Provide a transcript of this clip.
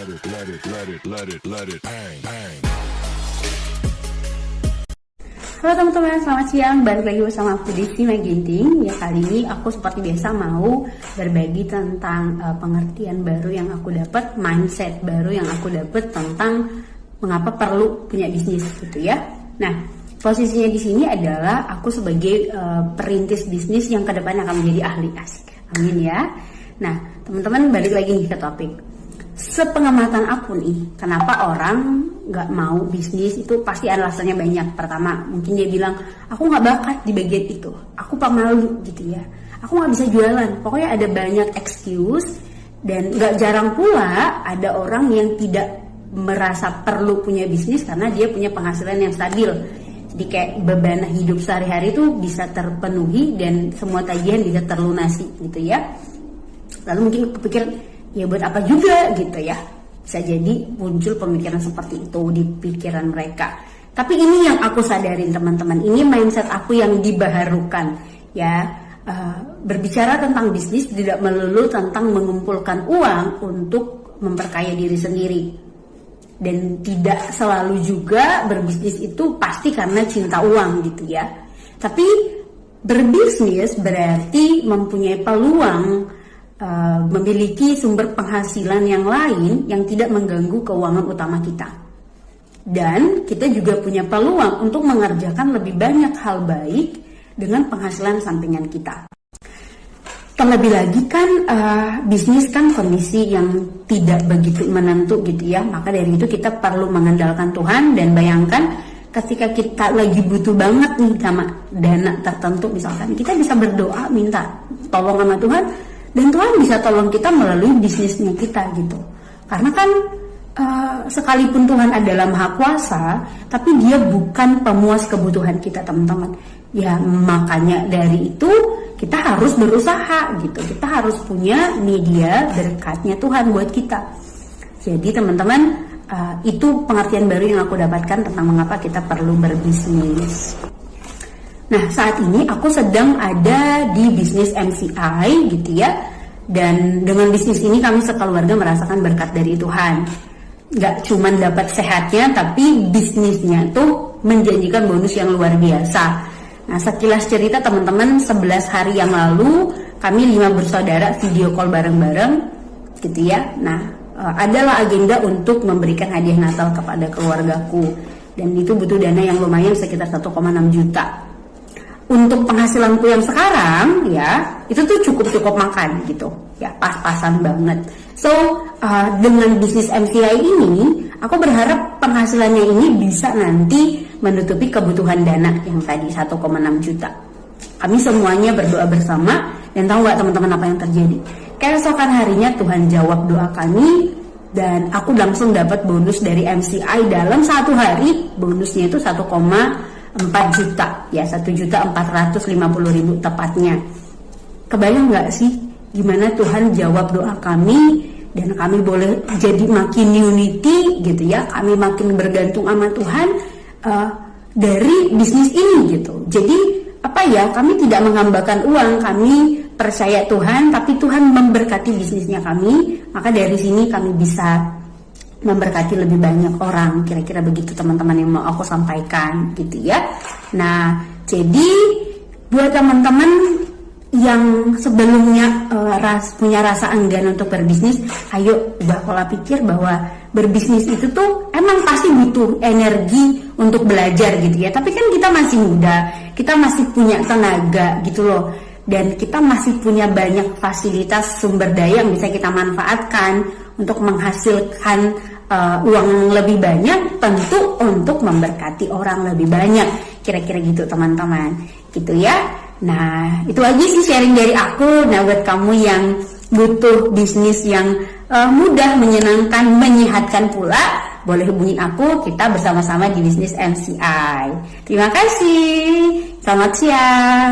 Halo teman-teman, selamat siang. Balik lagi bersama aku di Sima Ginting. Ya, kali ini aku seperti biasa mau berbagi tentang pengertian baru yang aku dapat, mindset baru yang aku dapat tentang mengapa perlu punya bisnis gitu ya. Nah, posisinya di sini adalah aku sebagai perintis bisnis yang kedepannya akan menjadi ahli. Asik. Amin ya. Nah, teman-teman, balik lagi nih ke topik. Sepengamatan aku nih, kenapa orang nggak mau bisnis itu pasti alasannya banyak. Pertama, mungkin dia bilang, aku nggak bakat di bagian itu, aku pemalu gitu ya, aku nggak bisa jualan. Pokoknya ada banyak excuse. Dan nggak jarang pula ada orang yang tidak merasa perlu punya bisnis karena dia punya penghasilan yang stabil. Jadi kayak beban hidup sehari-hari itu bisa terpenuhi dan semua tagihan bisa terlunasi gitu ya. Lalu mungkin kepikiran, ya buat apa juga gitu ya. Bisa jadi muncul pemikiran seperti itu di pikiran mereka. Tapi ini yang aku sadarin teman-teman, ini mindset aku yang dibaharukan ya. Berbicara tentang bisnis tidak melulu tentang mengumpulkan uang untuk memperkaya diri sendiri. Dan tidak selalu juga berbisnis itu pasti karena cinta uang gitu ya. Tapi berbisnis berarti mempunyai peluang memiliki sumber penghasilan yang lain yang tidak mengganggu keuangan utama kita. Dan kita juga punya peluang untuk mengerjakan lebih banyak hal baik dengan penghasilan sampingan kita. Terlebih lagi kan bisnis kan kondisi yang tidak begitu menentu gitu ya. Maka dari itu kita perlu mengandalkan Tuhan. Dan bayangkan ketika kita lagi butuh banget nih sama dana tertentu misalkan, kita bisa berdoa minta tolong sama Tuhan. Dan Tuhan bisa tolong kita melalui bisnisnya kita gitu. Karena kan sekalipun Tuhan adalah Maha Kuasa, tapi Dia bukan pemuas kebutuhan kita teman-teman. Ya makanya dari itu kita harus berusaha gitu. Kita harus punya media berkatnya Tuhan buat kita. Jadi teman-teman, itu pengertian baru yang aku dapatkan tentang mengapa kita perlu berbisnis. Nah, saat ini aku sedang ada di bisnis MCI gitu ya. Dan dengan bisnis ini kami sekeluarga merasakan berkat dari Tuhan. Gak cuma dapat sehatnya, tapi bisnisnya tuh menjanjikan bonus yang luar biasa. Nah, sekilas cerita teman-teman, 11 hari yang lalu kami 5 bersaudara video call bareng-bareng gitu ya. Nah, adalah agenda untuk memberikan hadiah Natal kepada keluargaku. Dan itu butuh dana yang lumayan sekitar 1,6 juta. Untuk penghasilanku yang sekarang ya itu tuh cukup makan gitu ya, pas-pasan banget. So dengan bisnis MCI ini aku berharap penghasilannya ini bisa nanti menutupi kebutuhan dana yang tadi 1,6 juta. Kami semuanya berdoa bersama dan tahu nggak teman-teman apa yang terjadi? Keesokan harinya Tuhan jawab doa kami dan aku langsung dapat bonus dari MCI dalam 1 hari. Bonusnya itu 1,4 juta ya, 1.450.000 tepatnya. Kebayang nggak sih gimana Tuhan jawab doa kami dan kami boleh jadi makin unity gitu ya, kami makin bergantung sama Tuhan dari bisnis ini gitu. Jadi apa ya, kami tidak menghambakan uang, kami percaya Tuhan, tapi Tuhan memberkati bisnisnya kami. Maka dari sini kami bisa memberkati lebih banyak orang, kira-kira begitu teman-teman yang mau aku sampaikan gitu ya. Nah, jadi buat teman-teman yang sebelumnya punya rasa enggan untuk berbisnis, ayo ubah pola pikir bahwa berbisnis itu tuh emang pasti butuh energi untuk belajar gitu ya. Tapi kan kita masih muda, kita masih punya tenaga gitu loh. Dan kita masih punya banyak fasilitas sumber daya yang bisa kita manfaatkan untuk menghasilkan uang lebih banyak, tentu untuk memberkati orang lebih banyak, kira-kira gitu teman-teman gitu ya. Nah itu aja sih sharing dari aku. Nah buat kamu yang butuh bisnis yang mudah, menyenangkan, menyehatkan pula, boleh hubungi aku, kita bersama-sama di bisnis MCI. Terima kasih, selamat siang.